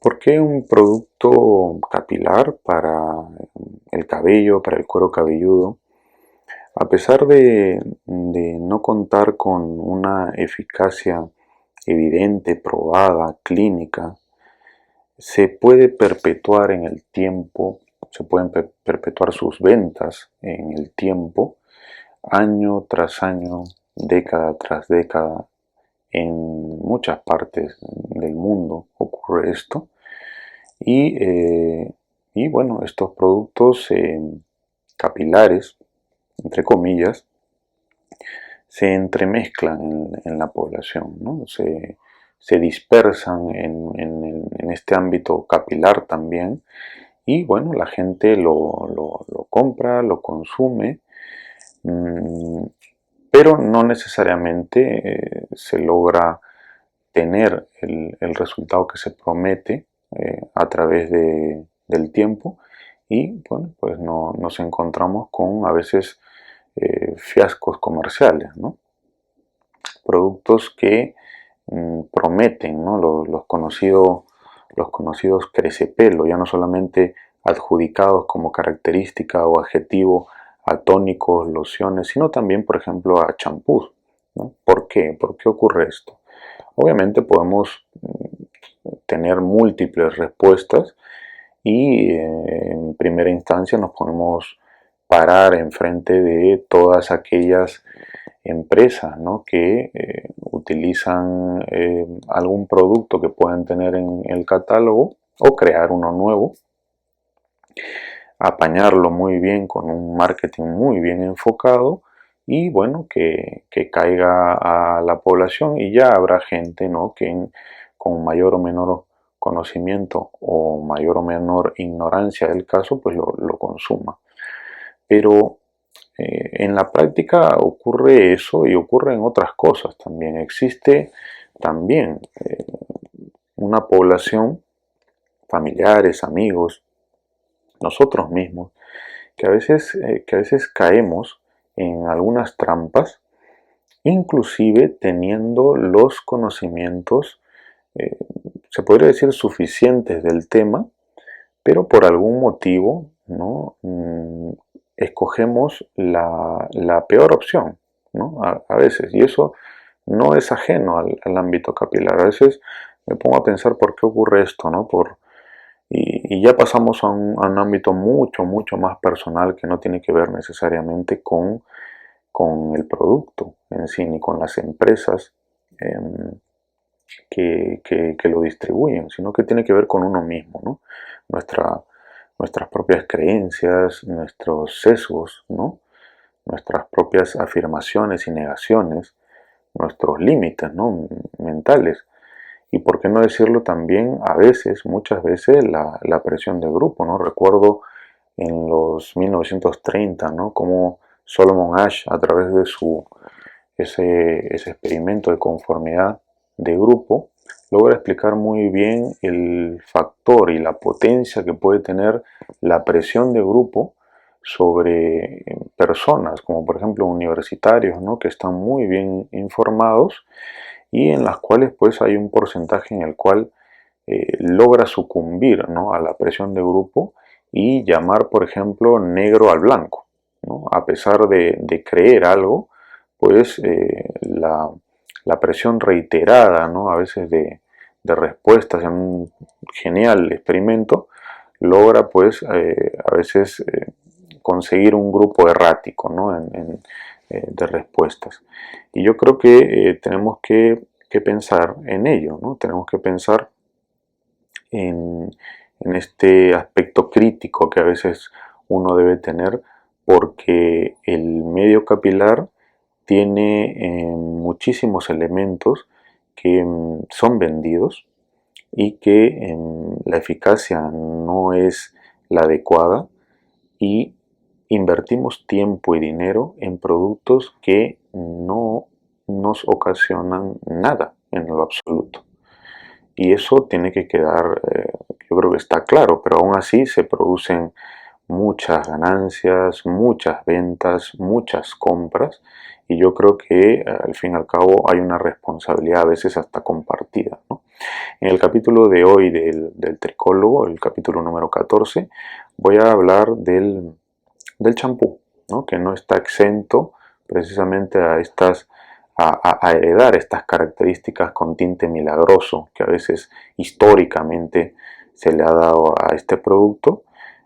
¿Por qué un producto capilar para el cabello, para el cuero cabelludo, a pesar de no contar con una eficacia evidente, probada, clínica, se puede perpetuar en el tiempo, se pueden perpetuar sus ventas en el tiempo, año tras año, década tras década? En muchas partes del mundo ocurre esto. Y bueno, estos productos capilares, entre comillas, se entremezclan en la población, ¿no? Se dispersan en este ámbito capilar también. Y bueno, la gente lo compra, lo consume, mmm, pero no necesariamente se logra tener el resultado que se promete a través del tiempo. Y bueno, pues nos encontramos con a veces fiascos comerciales, ¿no? Productos que prometen, ¿no? Los conocidos crecepelo, ya no solamente adjudicados como característica o adjetivo a tónicos, lociones, sino también, por ejemplo, a champús, ¿no? ¿Por qué? ¿Por qué ocurre esto? Obviamente podemos tener múltiples respuestas y en primera instancia nos podemos parar enfrente de todas aquellas empresas, ¿no? Que utilizan algún producto que puedan tener en el catálogo o crear uno nuevo, apañarlo muy bien con un marketing muy bien enfocado y bueno, que caiga a la población, y ya habrá gente, ¿no? Que con mayor o menor conocimiento o mayor o menor ignorancia del caso, pues lo consuma. Pero en la práctica ocurre eso y ocurren otras cosas también. Existe también una población, familiares, amigos, nosotros mismos, que a veces caemos en algunas trampas, inclusive teniendo los conocimientos, eh, se podría decir, suficientes del tema, pero por algún motivo, ¿no? Escogemos la peor opción, ¿no? A veces, y eso no es ajeno al ámbito capilar. A veces me pongo a pensar por qué ocurre esto, ¿no? Y ya pasamos a un ámbito mucho más personal, que no tiene que ver necesariamente con el producto en sí, ni con las empresas que lo distribuyen, sino que tiene que ver con uno mismo, ¿no? Nuestras propias creencias, nuestros sesgos, ¿no? Nuestras propias afirmaciones y negaciones, nuestros límites, ¿no? Mentales. Y por qué no decirlo también, a veces, muchas veces, la presión de grupo, ¿no? Recuerdo en los 1930, ¿no? Como Solomon Asch, a través de ese experimento de conformidad de grupo, logra explicar muy bien el factor y la potencia que puede tener la presión de grupo sobre personas, como por ejemplo universitarios, ¿no? Que están muy bien informados y en las cuales pues hay un porcentaje en el cual logra sucumbir, ¿no? A la presión de grupo y llamar, por ejemplo, negro al blanco, ¿no? A pesar de creer algo, pues la presión reiterada, ¿no? A veces de respuestas en un genial experimento, logra pues a veces conseguir un grupo errático, ¿no? De respuestas. Y yo creo que tenemos que pensar en ello, ¿no? Tenemos que pensar en, en este aspecto crítico que a veces uno debe tener, porque el medio capilar tiene muchísimos elementos que son vendidos y que la eficacia no es la adecuada, y invertimos tiempo y dinero en productos que no nos ocasionan nada en lo absoluto. Y eso tiene que quedar, yo creo que está claro, pero aún así se producen muchas ganancias, muchas ventas, muchas compras, y yo creo que al fin y al cabo hay una responsabilidad a veces hasta compartida, ¿no? En el capítulo de hoy del tricólogo, el capítulo número 14, voy a hablar del champú, ¿no? Que no está exento precisamente a heredar estas características con tinte milagroso que a veces históricamente se le ha dado a este producto.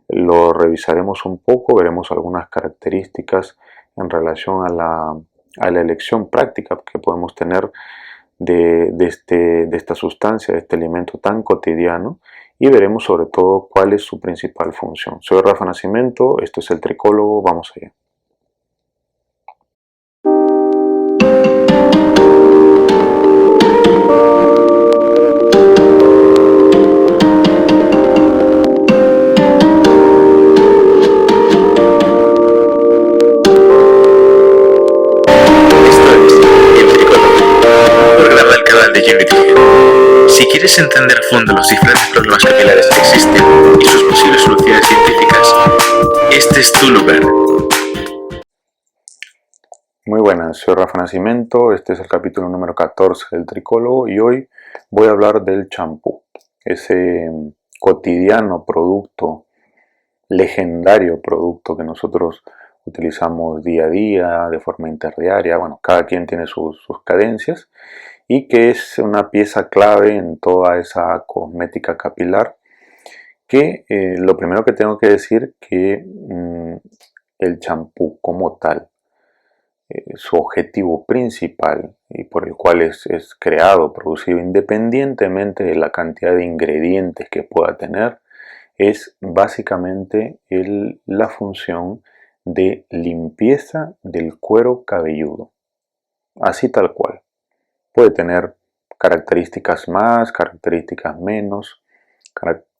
Lo revisaremos un poco, veremos algunas características en relación a la elección práctica que podemos tener de esta sustancia, de este alimento tan cotidiano, y veremos sobre todo cuál es su principal función. Soy Rafa Nascimento, esto es el Tricólogo, vamos allá. Si quieres entender a fondo los diferentes problemas capilares que existen y sus posibles soluciones científicas, este es tu lugar. Muy buenas, soy Rafa Nascimento, este es el capítulo número 14 del Tricólogo y hoy voy a hablar del champú, ese cotidiano producto, legendario producto que nosotros utilizamos día a día, de forma interdiaria, bueno, cada quien tiene sus cadencias, y que es una pieza clave en toda esa cosmética capilar, que lo primero que tengo que decir que el champú como tal, su objetivo principal y por el cual es creado, producido, independientemente de la cantidad de ingredientes que pueda tener, es básicamente la función de limpieza del cuero cabelludo, así tal cual. Puede tener características más, características menos,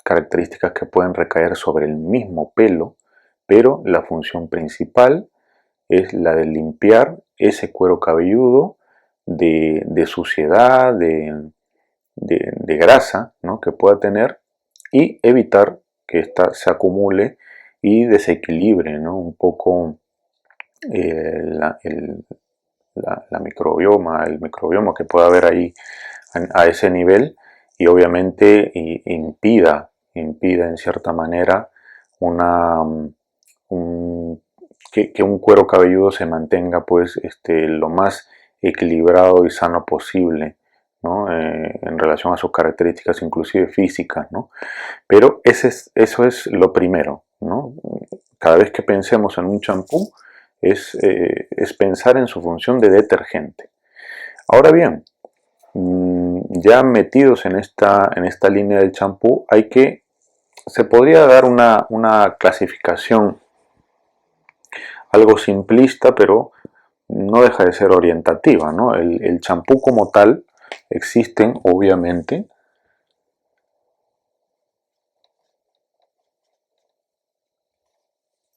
características que pueden recaer sobre el mismo pelo, pero la función principal es la de limpiar ese cuero cabelludo de suciedad, de grasa, ¿no?, que pueda tener, y evitar que ésta se acumule y desequilibre, ¿no?, un poco el microbioma que pueda haber ahí a ese nivel, y obviamente impida en cierta manera que un cuero cabelludo se mantenga pues lo más equilibrado y sano posible, ¿no? En relación a sus características inclusive físicas, ¿no? Pero eso es lo primero, ¿no? Cada vez que pensemos en un champú es pensar en su función de detergente. Ahora bien, ya metidos en esta línea del champú, se podría dar una clasificación algo simplista, pero no deja de ser orientativa, ¿no? El champú como tal, existen obviamente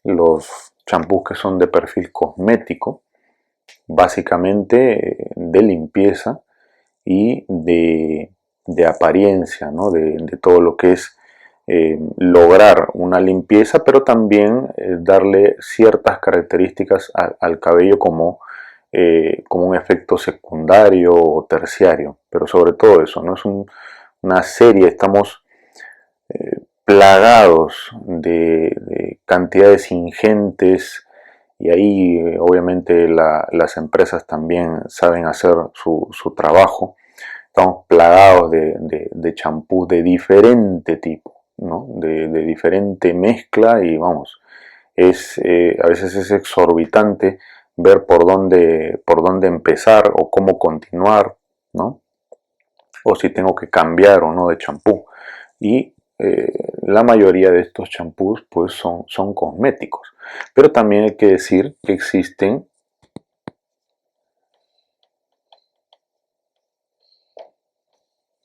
los champús que son de perfil cosmético, básicamente de limpieza y de apariencia, ¿no? De todo lo que es lograr una limpieza, pero también darle ciertas características al cabello como un efecto secundario o terciario, pero sobre todo eso, ¿no? Es una serie, estamos plagados de cantidades ingentes, y ahí obviamente las empresas también saben hacer su trabajo. Estamos plagados de champús de diferente tipo, ¿no? De diferente mezcla, y vamos, a veces es exorbitante ver por dónde empezar o cómo continuar, ¿no? O si tengo que cambiar o no de champú. Y la mayoría de estos champús pues son cosméticos. Pero también hay que decir que existen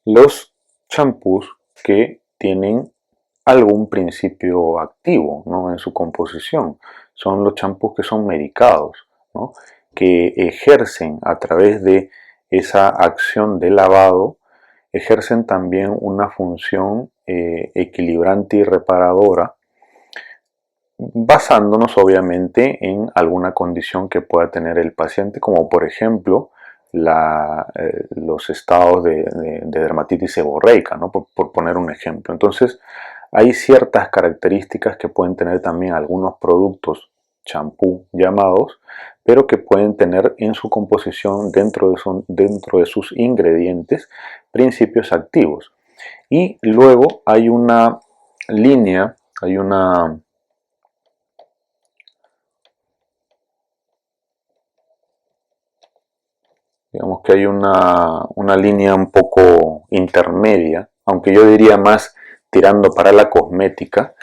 los champús que tienen algún principio activo, ¿no?, en su composición. Son los champús que son medicados, ¿no?, que ejercen a través de esa acción de lavado, ejercen también una función equilibrante y reparadora, basándonos obviamente en alguna condición que pueda tener el paciente, como por ejemplo los estados de dermatitis seborreica, ¿no? Por poner un ejemplo. Entonces, hay ciertas características que pueden tener también algunos productos champú llamados, pero que pueden tener en su composición dentro de sus ingredientes principios activos. Y luego hay una línea, digamos que hay una línea un poco intermedia, aunque yo diría más tirando para la cosmética,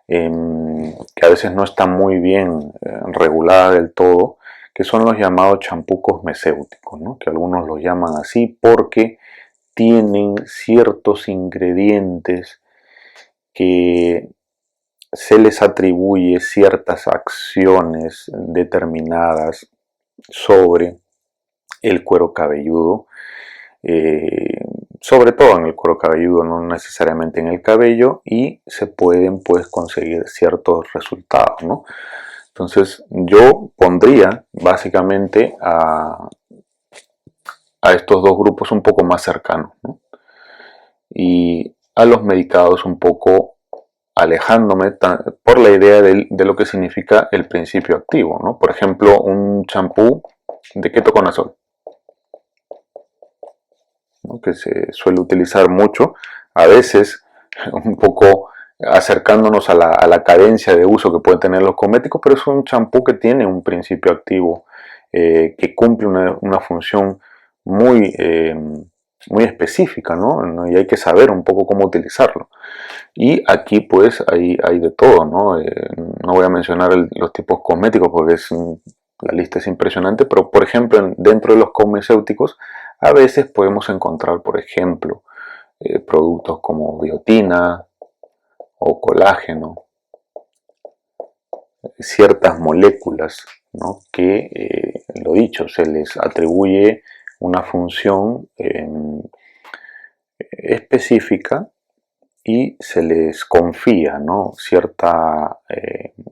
que a veces no está muy bien regulada del todo, que son los llamados champú cosmecéuticos, ¿no? Que algunos los llaman así porque tienen ciertos ingredientes que se les atribuye ciertas acciones determinadas sobre el cuero cabelludo, sobre todo en el cuero cabelludo, no necesariamente en el cabello, y se pueden pues conseguir ciertos resultados, ¿no? Entonces yo pondría básicamente a estos dos grupos un poco más cercanos, ¿no? Y a los medicados un poco alejándome por la idea de lo que significa el principio activo, ¿no? Por ejemplo, un champú de ketoconazol, ¿no? Que se suele utilizar mucho, a veces un poco acercándonos a la cadencia de uso que pueden tener los cosméticos, pero es un champú que tiene un principio activo que cumple una función muy, muy específica, ¿no? Y hay que saber un poco cómo utilizarlo. Y aquí pues hay de todo, ¿no? No voy a mencionar los tipos cosméticos porque la lista es impresionante, pero por ejemplo dentro de los cosmecéuticos a veces podemos encontrar, por ejemplo, productos como biotina o colágeno, ciertas moléculas, ¿no? Que, lo dicho, se les atribuye una función específica y se les confía, ¿no? Cierta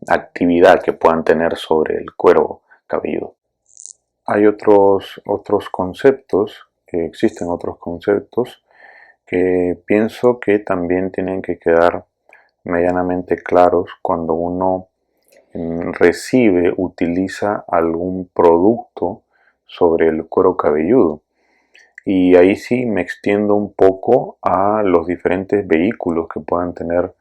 actividad que puedan tener sobre el cuero cabelludo. Hay otros conceptos, existen otros conceptos que pienso que también tienen que quedar medianamente claros cuando uno utiliza algún producto sobre el cuero cabelludo. Y ahí sí me extiendo un poco a los diferentes vehículos que puedan tener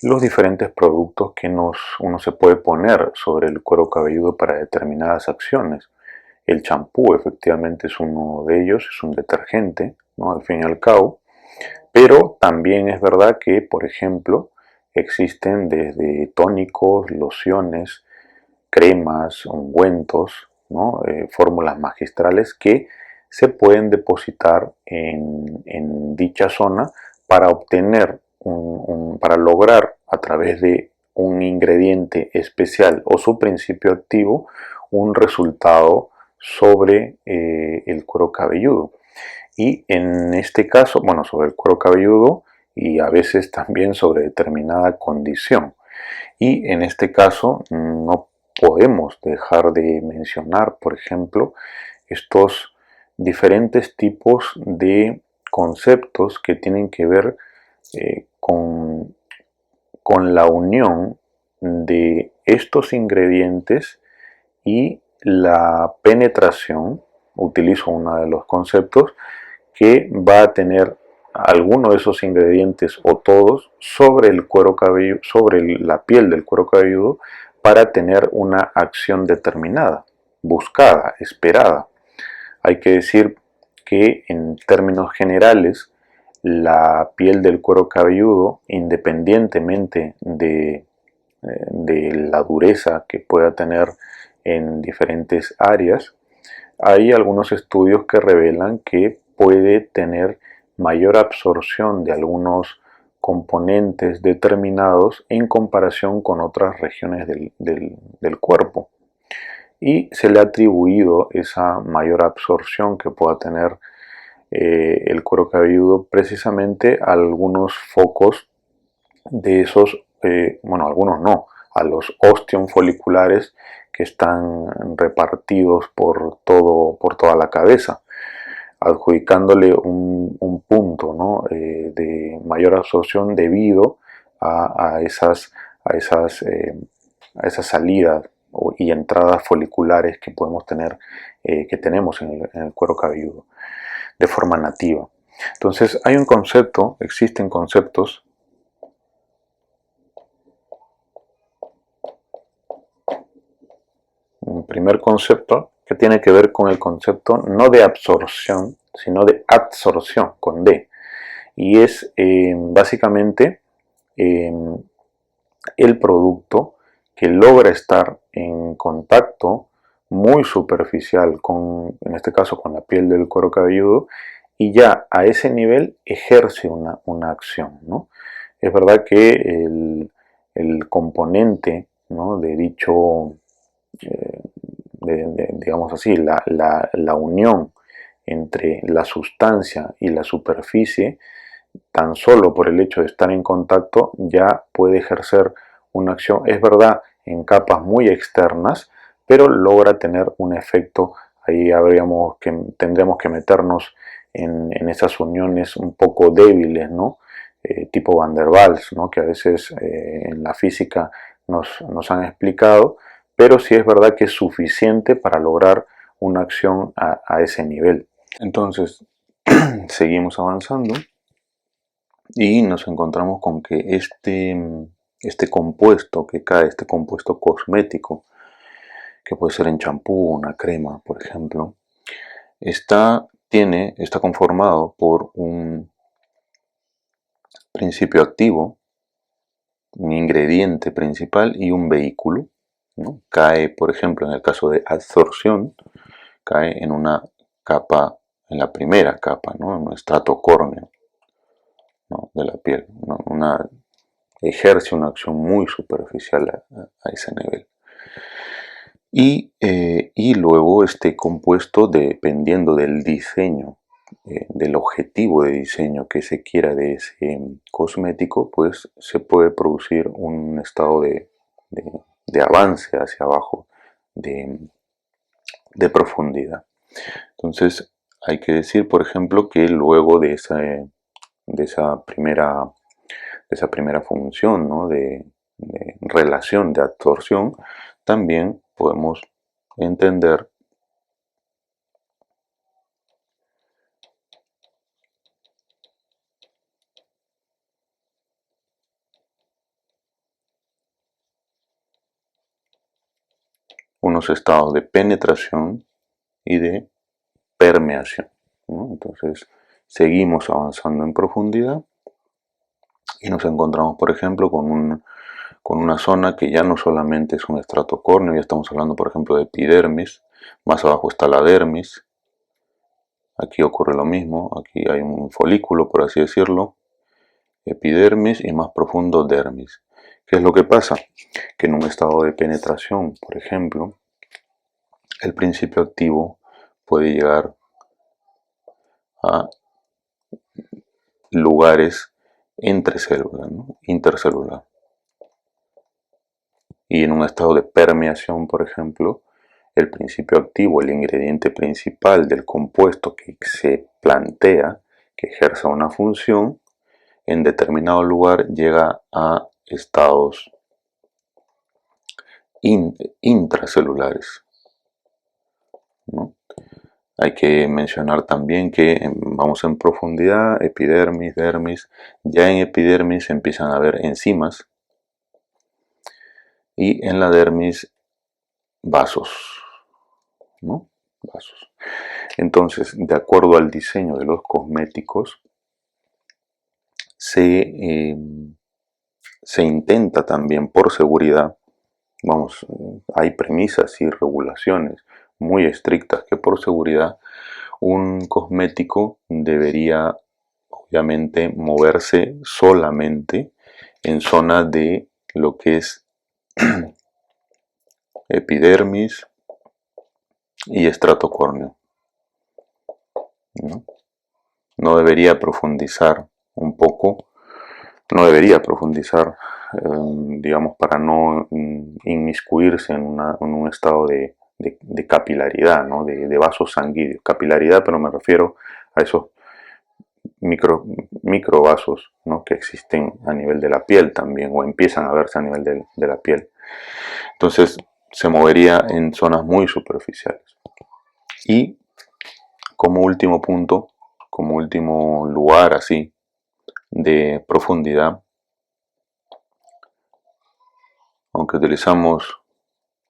los diferentes productos que uno se puede poner sobre el cuero cabelludo para determinadas acciones. El champú efectivamente es uno de ellos, es un detergente, ¿no? Al fin y al cabo, pero también es verdad que, por ejemplo, existen desde tónicos, lociones, cremas, ungüentos, ¿no? Fórmulas magistrales que se pueden depositar en dicha zona para obtener, para lograr a través de un ingrediente especial o su principio activo un resultado sobre el cuero cabelludo. Y en este caso, bueno, sobre el cuero cabelludo y a veces también sobre determinada condición. Y en este caso no podemos dejar de mencionar, por ejemplo, estos diferentes tipos de conceptos que tienen que ver con la unión de estos ingredientes y la penetración, utilizo uno de los conceptos, que va a tener alguno de esos ingredientes o todos sobre el cuero cabelludo, sobre la piel del cuero cabelludo para tener una acción determinada, buscada, esperada. Hay que decir que en términos generales la piel del cuero cabelludo, independientemente de la dureza que pueda tener en diferentes áreas, hay algunos estudios que revelan que puede tener mayor absorción de algunos componentes determinados en comparación con otras regiones del cuerpo. Y se le ha atribuido esa mayor absorción que pueda tener el cuero cabelludo precisamente a algunos focos de esos, bueno, algunos no, a los osteum foliculares que están repartidos por toda la cabeza, adjudicándole un punto, ¿no? De mayor absorción debido a esas salidas y entradas foliculares que podemos tener, que tenemos en el cuero cabelludo de forma nativa. Entonces hay un concepto, existen conceptos un primer concepto que tiene que ver con el concepto no de absorción, sino de adsorción, con D. Y es básicamente el producto que logra estar en contacto muy superficial con, en este caso, con la piel del cuero cabelludo, y ya a ese nivel ejerce una acción, ¿no? Es verdad que el componente, ¿no?, de dicho, digamos así, la unión entre la sustancia y la superficie, tan solo por el hecho de estar en contacto, ya puede ejercer una acción, es verdad, en capas muy externas, pero logra tener un efecto. Ahí tendríamos que meternos en esas uniones un poco débiles, ¿no? Tipo Van der Waals, ¿no?, que a veces en la física nos han explicado, pero sí es verdad que es suficiente para lograr una acción a ese nivel. Entonces, seguimos avanzando y nos encontramos con que este compuesto que cae, este compuesto cosmético, que puede ser en champú, una crema, por ejemplo, está conformado por un principio activo, un ingrediente principal y un vehículo, ¿no? Cae, por ejemplo, en el caso de absorción, cae en una capa, en la primera capa, ¿no?, en un estrato córneo, ¿no?, de la piel, ¿no? Ejerce una acción muy superficial a ese nivel. Y luego este compuesto, dependiendo del diseño, del objetivo de diseño que se quiera de ese cosmético, pues se puede producir un estado de avance hacia abajo, de profundidad. Entonces hay que decir, por ejemplo, que luego de esa primera función, ¿no?, de relación de absorción, también podemos entender unos estados de penetración y de permeación, ¿no? Entonces seguimos avanzando en profundidad y nos encontramos, por ejemplo, con una zona que ya no solamente es un estrato córneo, ya estamos hablando, por ejemplo, de epidermis. Más abajo está la dermis. Aquí ocurre lo mismo, aquí hay un folículo, por así decirlo, epidermis, y más profundo dermis. ¿Qué es lo que pasa? Que en un estado de penetración, por ejemplo, el principio activo puede llegar a lugares entre células, ¿no?, intercelular. Y en un estado de permeación, por ejemplo, el principio activo, el ingrediente principal del compuesto que se plantea que ejerza una función, en determinado lugar llega a estados intracelulares, ¿no? Hay que mencionar también que vamos en profundidad, epidermis, dermis. Ya en epidermis empiezan a haber enzimas y en la dermis vasos, ¿no? Vasos. Entonces, de acuerdo al diseño de los cosméticos, se intenta también, por seguridad, hay premisas y regulaciones muy estrictas que por seguridad un cosmético debería obviamente moverse solamente en zona de lo que es epidermis y estrato córneo, ¿no? No debería profundizar un poco, no debería profundizar digamos, para no inmiscuirse en un estado de capilaridad, ¿no? de vasos sanguíneos. Capilaridad, pero me refiero a esos microvasos, ¿no? que existen a nivel de la piel también, o empiezan a verse a nivel de la piel. Entonces se movería en zonas muy superficiales. Y como último punto, como último lugar así de profundidad, aunque utilizamos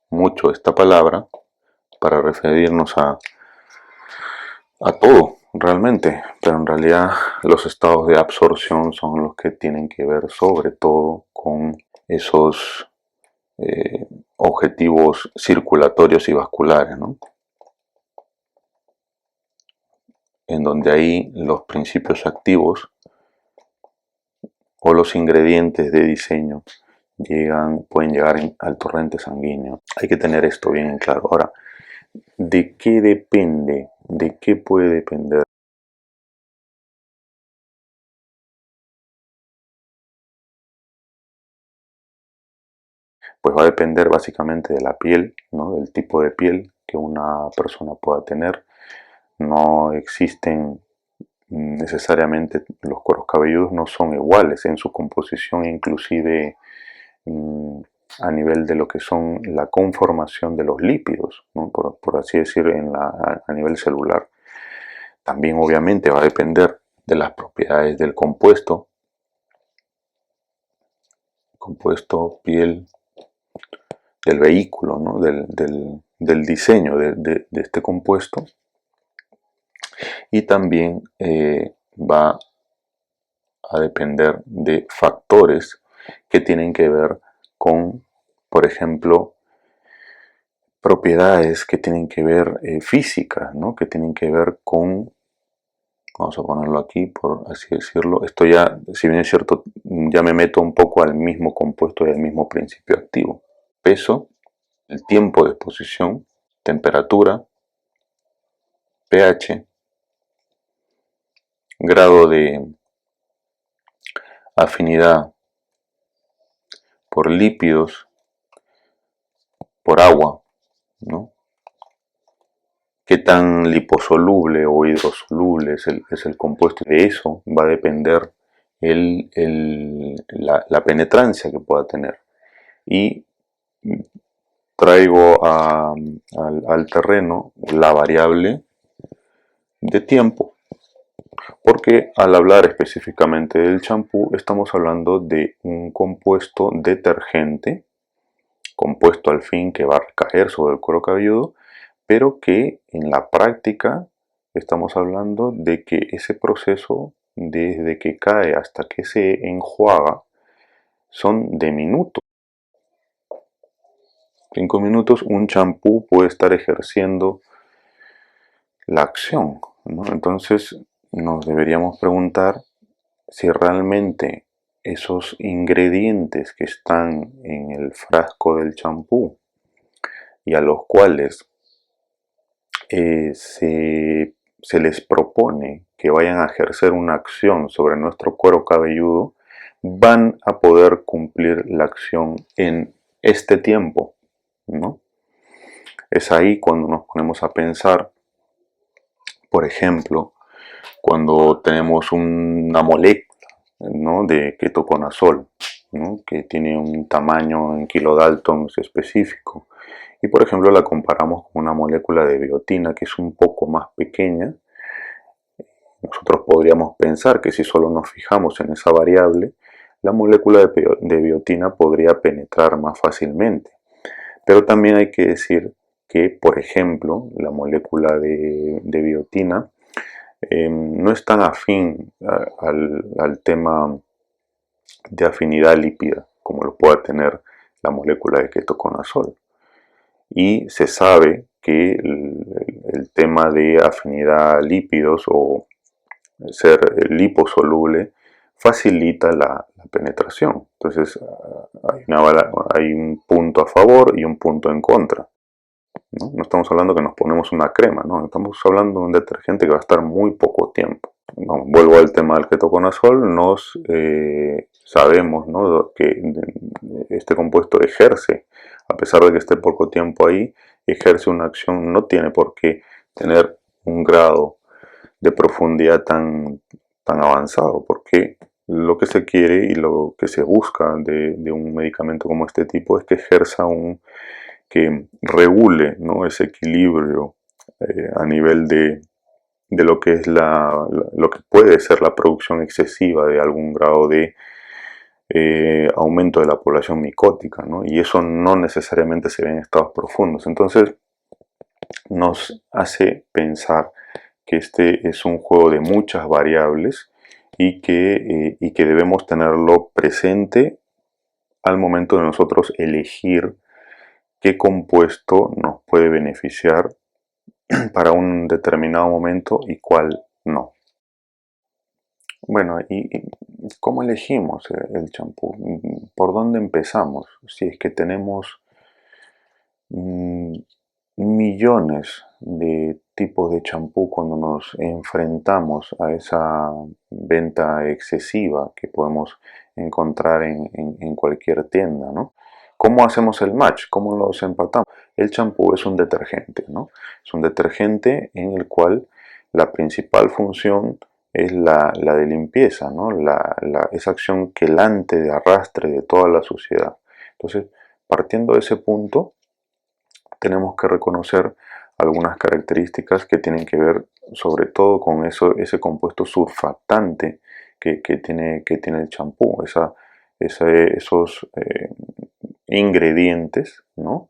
mucho esta palabra para referirnos a todo realmente, pero en realidad los estados de absorción son los que tienen que ver sobre todo con esos objetivos circulatorios y vasculares, ¿no? En donde ahí los principios activos o los ingredientes de diseño pueden llegar al torrente sanguíneo. Hay que tener esto bien en claro. Ahora, ¿de qué depende? ¿De qué puede depender? Pues va a depender básicamente de la piel, ¿no? Del tipo de piel que una persona pueda tener. No existen necesariamente, los cueros cabelludos no son iguales en su composición, inclusive a nivel de lo que son la conformación de los lípidos, ¿no? por así decir, a nivel celular. También obviamente va a depender de las propiedades del compuesto piel, del vehículo, ¿no? del diseño de este compuesto, y también va a depender de factores que tienen que ver con, por ejemplo, propiedades que tienen que ver físicas, ¿no? Que tienen que ver con, vamos a ponerlo aquí por así decirlo, esto ya, si bien es cierto, ya me meto un poco al mismo compuesto y al mismo principio activo. Peso, el tiempo de exposición, temperatura, pH, grado de afinidad por lípidos, por agua, ¿no? Qué tan liposoluble o hidrosoluble es el compuesto. De eso va a depender la penetrancia que pueda tener. Y traigo al terreno la variable de tiempo, porque al hablar específicamente del champú estamos hablando de un compuesto detergente, compuesto al fin que va a recaer sobre el cuero cabelludo, pero que en la práctica estamos hablando de que ese proceso, desde que cae hasta que se enjuaga, son de minutos. 5 minutos un champú puede estar ejerciendo la acción, ¿no? Entonces nos deberíamos preguntar si realmente esos ingredientes que están en el frasco del champú y a los cuales se les propone que vayan a ejercer una acción sobre nuestro cuero cabelludo, van a poder cumplir la acción en este tiempo, ¿no? Es ahí cuando nos ponemos a pensar, por ejemplo, cuando tenemos una molécula, ¿no? de ketoconazol, ¿no? que tiene un tamaño en kilodaltons específico, y por ejemplo la comparamos con una molécula de biotina que es un poco más pequeña. Nosotros podríamos pensar que si solo nos fijamos en esa variable, la molécula de biotina podría penetrar más fácilmente. Pero también hay que decir que, por ejemplo, la molécula de biotina no es tan afín al tema de afinidad lípida como lo pueda tener la molécula de ketoconazol. Y se sabe que el tema de afinidad a lípidos o ser liposoluble facilita la penetración. Entonces hay un punto a favor y un punto en contra. ¿No? No estamos hablando que nos ponemos una crema, ¿no? Estamos hablando de un detergente que va a estar muy poco tiempo. no, vuelvo al tema del ketoconazol, sabemos, ¿no?, que este compuesto ejerce, a pesar de que esté poco tiempo ahí, ejerce una acción, no tiene por qué tener un grado de profundidad tan avanzado, porque lo que se quiere y lo que se busca de un medicamento como este tipo es que ejerza que regule, ¿no?, ese equilibrio a nivel de lo que es lo que puede ser la producción excesiva de algún grado de aumento de la población micótica, ¿no? Y eso no necesariamente se ve en estados profundos. Entonces nos hace pensar que este es un juego de muchas variables y que debemos tenerlo presente al momento de nosotros elegir qué compuesto nos puede beneficiar para un determinado momento y cuál no. Bueno, ¿y cómo elegimos el champú? ¿Por dónde empezamos? Si es que tenemos mm, millones de tipos de champú cuando nos enfrentamos a esa venta excesiva que podemos encontrar en cualquier tienda, ¿no? ¿Cómo hacemos el match? ¿Cómo los empatamos? El champú es un detergente, ¿no? Es un detergente en el cual la principal función es la de limpieza, ¿no? Esa acción quelante de arrastre de toda la suciedad. Entonces, partiendo de ese punto, tenemos que reconocer algunas características que tienen que ver sobre todo con ese compuesto surfactante que tiene el champú, esos ingredientes, ¿no?,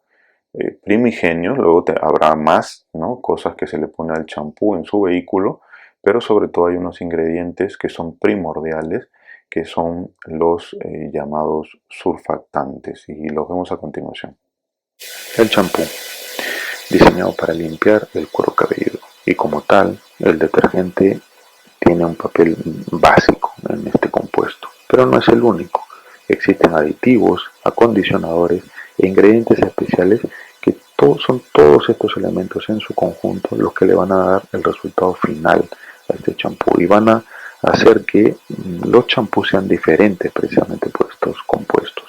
primigenios. Luego habrá más, ¿no?, cosas que se le pone al champú en su vehículo, pero sobre todo hay unos ingredientes que son primordiales, que son los llamados surfactantes, y los vemos a continuación. El champú, diseñado para limpiar el cuero cabelludo, y como tal, el detergente tiene un papel básico en este compuesto, pero no es el único. Existen aditivos, acondicionadores e ingredientes especiales que son todos estos elementos en su conjunto los que le van a dar el resultado final a este champú y van a hacer que los champús sean diferentes precisamente por estos compuestos.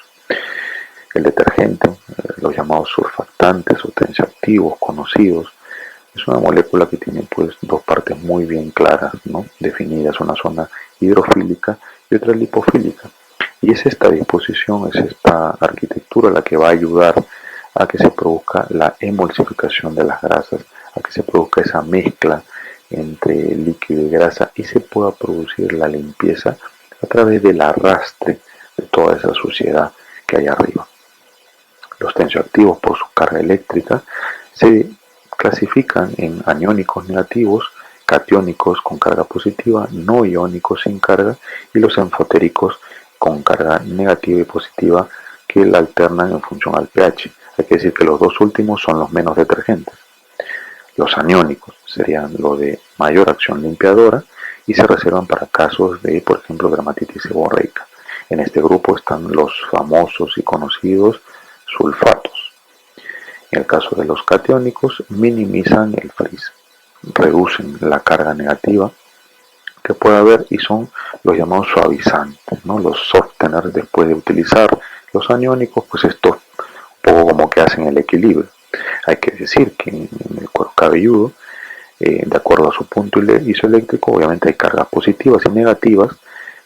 El detergente, los llamados surfactantes o tensioactivos conocidos, es una molécula que tiene pues dos partes muy bien claras, ¿no?, definidas, una zona hidrofílica y otra lipofílica. Y es esta disposición, es esta arquitectura la que va a ayudar a que se produzca la emulsificación de las grasas, a que se produzca esa mezcla entre líquido y grasa y se pueda producir la limpieza a través del arrastre de toda esa suciedad que hay arriba. Los tensioactivos, por su carga eléctrica, se clasifican en aniónicos negativos, catiónicos con carga positiva, no iónicos sin carga, y los enfotéricos con carga negativa y positiva que la alternan en función al pH. Hay que decir que los dos últimos son los menos detergentes. Los aniónicos serían lo de mayor acción limpiadora y se reservan para casos de, por ejemplo, dermatitis seborreica. En este grupo están los famosos y conocidos sulfatos. En el caso de los catiónicos, minimizan el frizz, reducen la carga negativa que puede haber y son los llamados suavizantes, ¿no?, los softeners después de utilizar. Los aniónicos, pues estos un poco como que hacen el equilibrio. Hay que decir que en el cuero cabelludo, de acuerdo a su punto isoeléctrico, obviamente hay cargas positivas y negativas,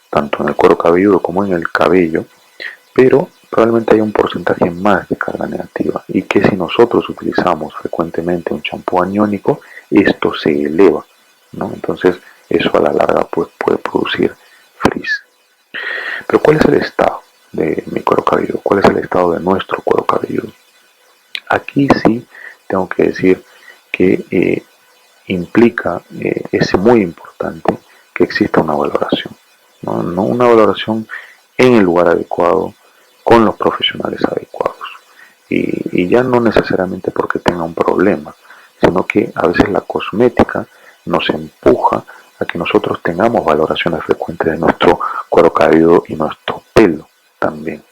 tanto en el cuero cabelludo como en el cabello, pero probablemente hay un porcentaje más de carga negativa y que si nosotros utilizamos frecuentemente un champú aniónico, esto se eleva, ¿no? Entonces eso a la larga pues, puede producir frizz. Pero ¿cuál es el estado de mi cuero cabelludo? ¿Cuál es el estado de nuestro cuero cabelludo? Aquí sí tengo que decir que implica, es muy importante que exista una valoración, ¿no? Una valoración en el lugar adecuado, con los profesionales adecuados. Y ya no necesariamente porque tenga un problema, sino que a veces la cosmética nos empuja a que nosotros tengamos valoraciones frecuentes de nuestro cuero cabelludo y nuestro pelo también.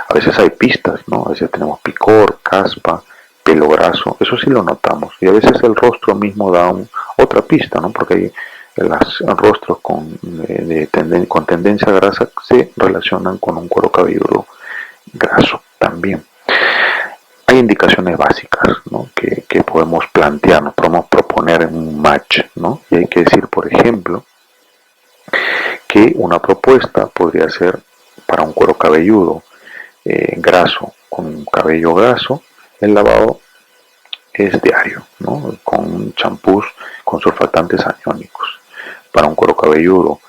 A veces hay pistas, ¿no? A veces tenemos picor, caspa, pelo graso, eso sí lo notamos. Y a veces el rostro mismo da otra pista, ¿no? Porque hay los rostros con tendencia a grasa se relacionan con un cuero cabelludo graso también. Hay indicaciones básicas, ¿no? que podemos plantearnos, podemos proponer en un match, ¿no? Y hay que decir, por ejemplo, que una propuesta podría ser para un cuero cabelludo graso, con cabello graso, el lavado es diario, ¿no? Con champús con surfactantes aniónicos. Para un cuero cabelludo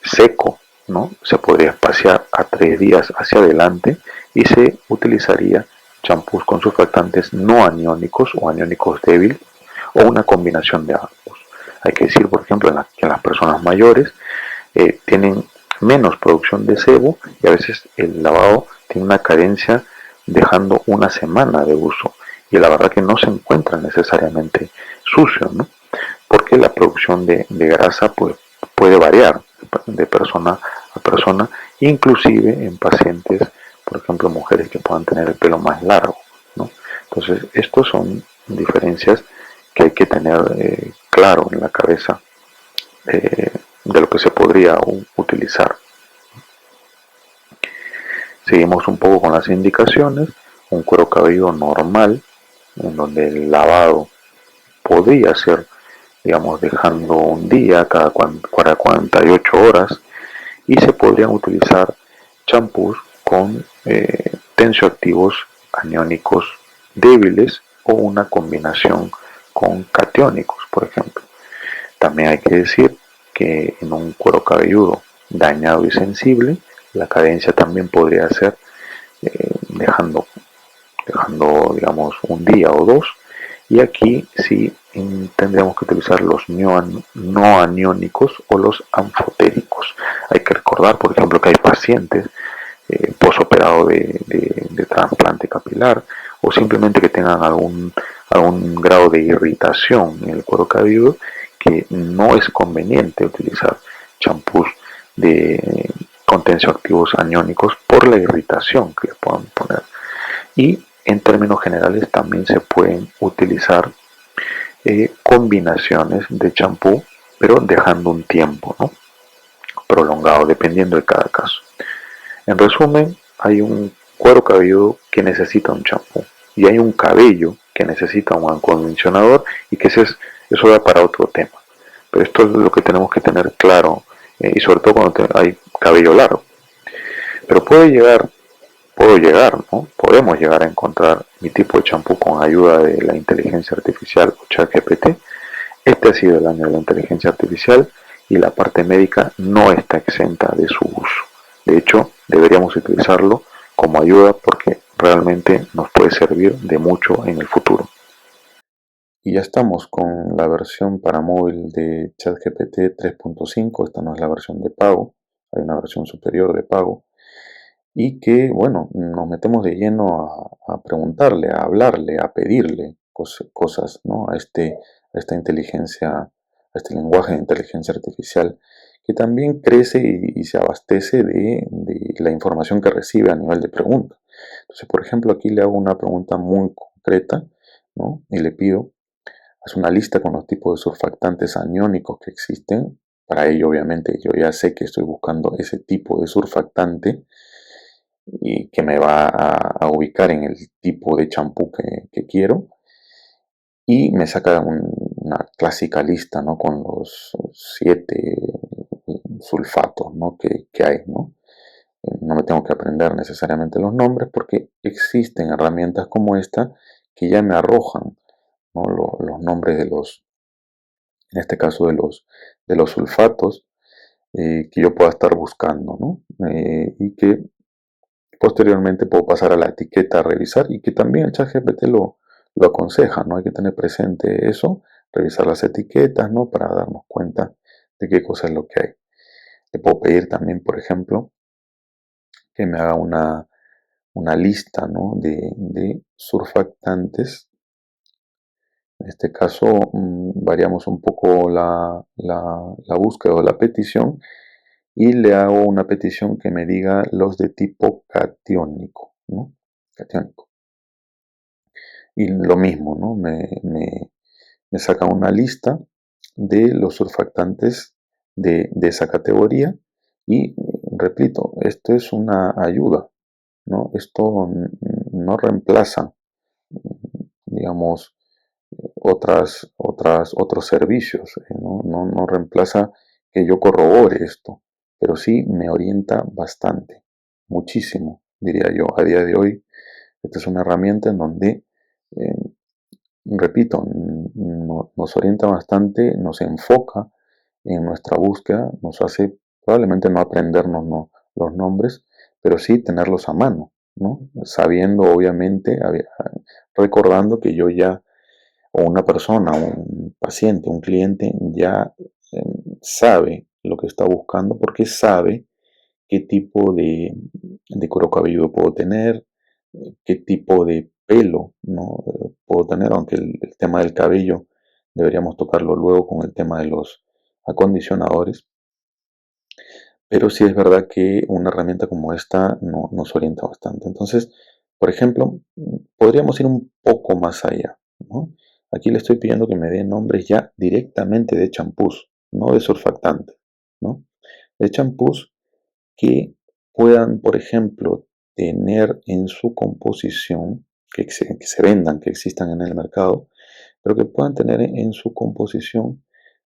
seco, ¿no? Se podría espaciar a 3 días hacia adelante y se utilizaría champús con surfactantes no aniónicos o aniónicos débiles o una combinación de ambos. Hay que decir, por ejemplo, que las personas mayores tienen menos producción de sebo y a veces el lavado tiene una cadencia dejando una semana de uso y la verdad que no se encuentra necesariamente sucio, ¿no? Porque la producción de grasa pues, puede variar de persona a persona, inclusive en pacientes, por ejemplo, mujeres que puedan tener el pelo más largo, ¿no? Entonces, estos son diferencias que hay que tener claro en la cabeza de lo que se podría utilizar. Seguimos un poco con las indicaciones. Un cuero cabelludo normal, en donde el lavado podría ser, digamos, dejando un día cada 48 horas y se podrían utilizar champús con tensioactivos aniónicos débiles o una combinación con catiónicos, por ejemplo. También hay que decir que en un cuero cabelludo dañado y sensible, la cadencia también podría ser dejando, digamos, un día o dos. Y aquí sí tendríamos que utilizar los no aniónicos o los anfotéricos. Hay que recordar, por ejemplo, que hay pacientes posoperado de trasplante capilar o simplemente que tengan algún grado de irritación en el cuero cabelludo que no es conveniente utilizar champús con tensioactivos aniónicos por la irritación que le puedan poner. Y en términos generales también se pueden utilizar combinaciones de champú, pero dejando un tiempo, ¿no? Prolongado, dependiendo de cada caso. En resumen, hay un cuero cabelludo que necesita un champú y hay un cabello que necesita un acondicionador y que eso da para otro tema. Pero esto es lo que tenemos que tener claro y sobre todo cuando hay cabello largo. Pero ¿no? Podemos llegar a encontrar mi tipo de champú con ayuda de la inteligencia artificial o ChatGPT. Este ha sido el año de la inteligencia artificial y la parte médica no está exenta de su uso. De hecho, deberíamos utilizarlo como ayuda porque realmente nos puede servir de mucho en el futuro. Y ya estamos con la versión para móvil de ChatGPT 3.5. Esta no es la versión de pago, hay una versión superior de pago. Y que, bueno, nos metemos de lleno a preguntarle, a hablarle, a pedirle cosas, ¿no? A esta inteligencia, a este lenguaje de inteligencia artificial, que también crece y se abastece de la información que recibe a nivel de pregunta. Entonces, por ejemplo, aquí le hago una pregunta muy concreta, ¿no? Y le pido, haz una lista con los tipos de surfactantes aniónicos que existen. Para ello, obviamente, yo ya sé que estoy buscando ese tipo de surfactante y que me va a ubicar en el tipo de champú que quiero, y me saca una clásica lista, ¿no? Con los 7 sulfatos, ¿no? que hay, ¿no? No me tengo que aprender necesariamente los nombres porque existen herramientas como esta que ya me arrojan, ¿no? Los nombres en este caso de los sulfatos que yo pueda estar buscando, ¿no? Y que posteriormente puedo pasar a la etiqueta a revisar y que también el ChatGPT lo aconseja, ¿no? Hay que tener presente eso, revisar las etiquetas, ¿no? Para darnos cuenta de qué cosa es lo que hay. Le puedo pedir también, por ejemplo, que me haga una lista, ¿no? de surfactantes. En este caso, variamos un poco la búsqueda o la petición y le hago una petición que me diga los de tipo catiónico, ¿no? Catiónico. Y lo mismo, ¿no? Me saca una lista de los surfactantes de esa categoría y, repito, esto es una ayuda, ¿no? Esto no reemplaza, digamos, otros servicios, no reemplaza que yo corrobore esto, pero sí me orienta bastante, muchísimo, diría yo. A día de hoy, esta es una herramienta en donde, eh, repito, nos orienta bastante, nos enfoca en nuestra búsqueda, nos hace probablemente no aprendernos los nombres, pero sí tenerlos a mano, ¿no? Sabiendo, obviamente, recordando que yo ya, o una persona, un paciente, un cliente, ya sabe lo que está buscando porque sabe qué tipo de cuero cabelludo puedo tener, qué tipo de pelo, ¿no? Puedo tener, aunque el tema del cabello deberíamos tocarlo luego con el tema de los acondicionadores. Pero sí es verdad que una herramienta como esta nos orienta bastante. Entonces, por ejemplo, podríamos ir un poco más allá, ¿no? Aquí le estoy pidiendo que me dé nombres ya directamente de champús, no de surfactantes, ¿no? De champús que puedan, por ejemplo, tener en su composición, que se vendan, que existan en el mercado, pero que puedan tener en su composición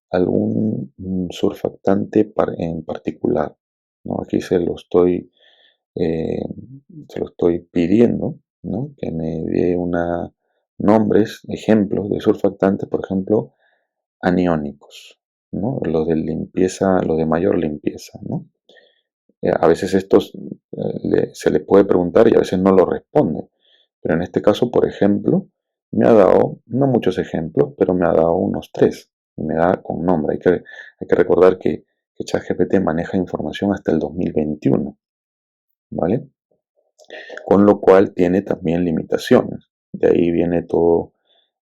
algún surfactante en particular, ¿no? Aquí eh, se lo estoy pidiendo, ¿no? Que me dé nombres, ejemplos de surfactantes, por ejemplo, aniónicos, ¿no? Los de limpieza, los de mayor limpieza, ¿no? A veces estos se le puede preguntar y a veces no lo responde. Pero en este caso, por ejemplo, me ha dado, no muchos ejemplos, pero me ha dado unos tres. Y me da con nombre. Hay que recordar que ChatGPT maneja información hasta el 2021, ¿vale? Con lo cual tiene también limitaciones. De ahí viene todo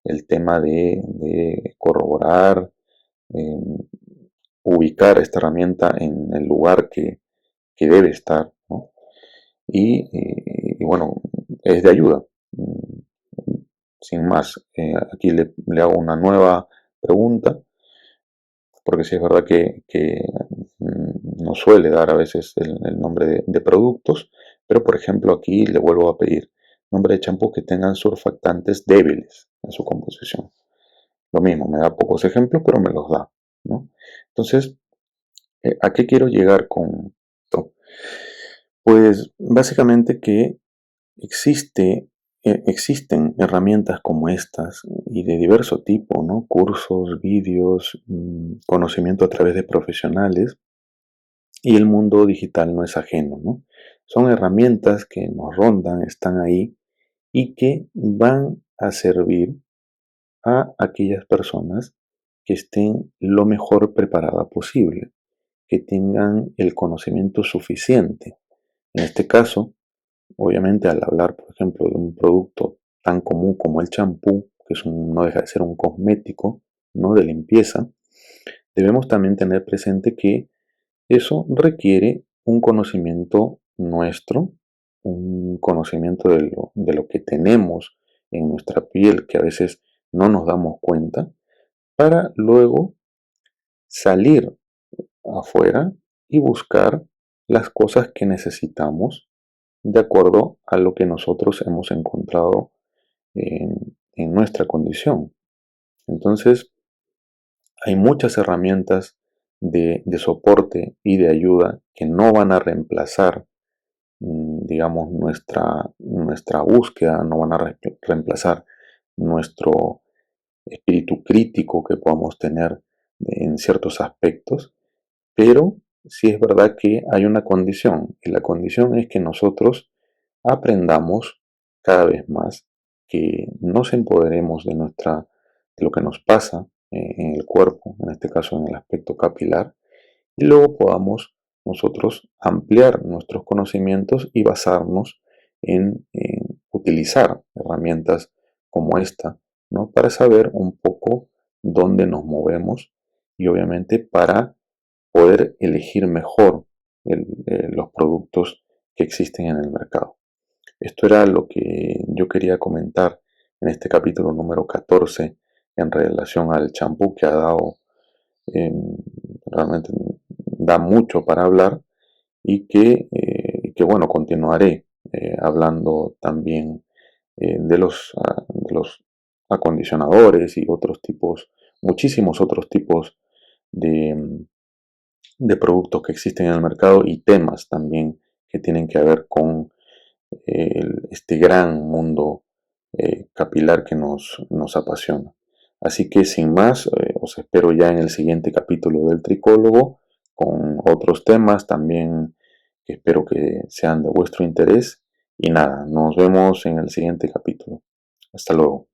el tema de corroborar, eh, ubicar esta herramienta en el lugar que debe estar, ¿no? Y bueno, es de ayuda. Sin más, aquí le hago una nueva pregunta, porque sí es verdad que nos suele dar a veces el nombre de productos, pero por ejemplo aquí le vuelvo a pedir nombre de champú que tengan surfactantes débiles en su composición. Lo mismo, me da pocos ejemplos, pero me los da, ¿no? Entonces, ¿a qué quiero llegar con esto? Pues básicamente que existen herramientas como estas y de diverso tipo, ¿no? Cursos, vídeos, conocimiento a través de profesionales, y el mundo digital no es ajeno, ¿no? Son herramientas que nos rondan, están ahí y que van a servir a aquellas personas que estén lo mejor preparada posible, que tengan el conocimiento suficiente. En este caso, obviamente, al hablar, por ejemplo, de un producto tan común como el champú, que no deja de ser un cosmético, ¿no? De limpieza, debemos también tener presente que eso requiere un conocimiento nuestro, un conocimiento de lo que tenemos en nuestra piel, que a veces no nos damos cuenta, para luego salir afuera y buscar las cosas que necesitamos de acuerdo a lo que nosotros hemos encontrado en nuestra condición. Entonces, hay muchas herramientas de soporte y de ayuda que no van a reemplazar, digamos, nuestra búsqueda, no van a reemplazar nuestro espíritu crítico que podamos tener en ciertos aspectos, pero sí es verdad que hay una condición, y la condición es que nosotros aprendamos cada vez más, que nos empoderemos de lo que nos pasa en el cuerpo, en este caso en el aspecto capilar, y luego podamos nosotros ampliar nuestros conocimientos y basarnos en utilizar herramientas como esta, ¿no? Para saber un poco dónde nos movemos y obviamente para poder elegir mejor los productos que existen en el mercado. Esto era lo que yo quería comentar en este capítulo número 14 en relación al champú que ha dado realmente da mucho para hablar y que bueno, continuaré hablando también de los acondicionadores y otros tipos, muchísimos otros tipos de, de productos que existen en el mercado y temas también que tienen que ver con este gran mundo capilar que nos apasiona. Así que sin más, os espero ya en el siguiente capítulo del Tricólogo con otros temas también que espero que sean de vuestro interés. Y nada, nos vemos en el siguiente capítulo. Hasta luego.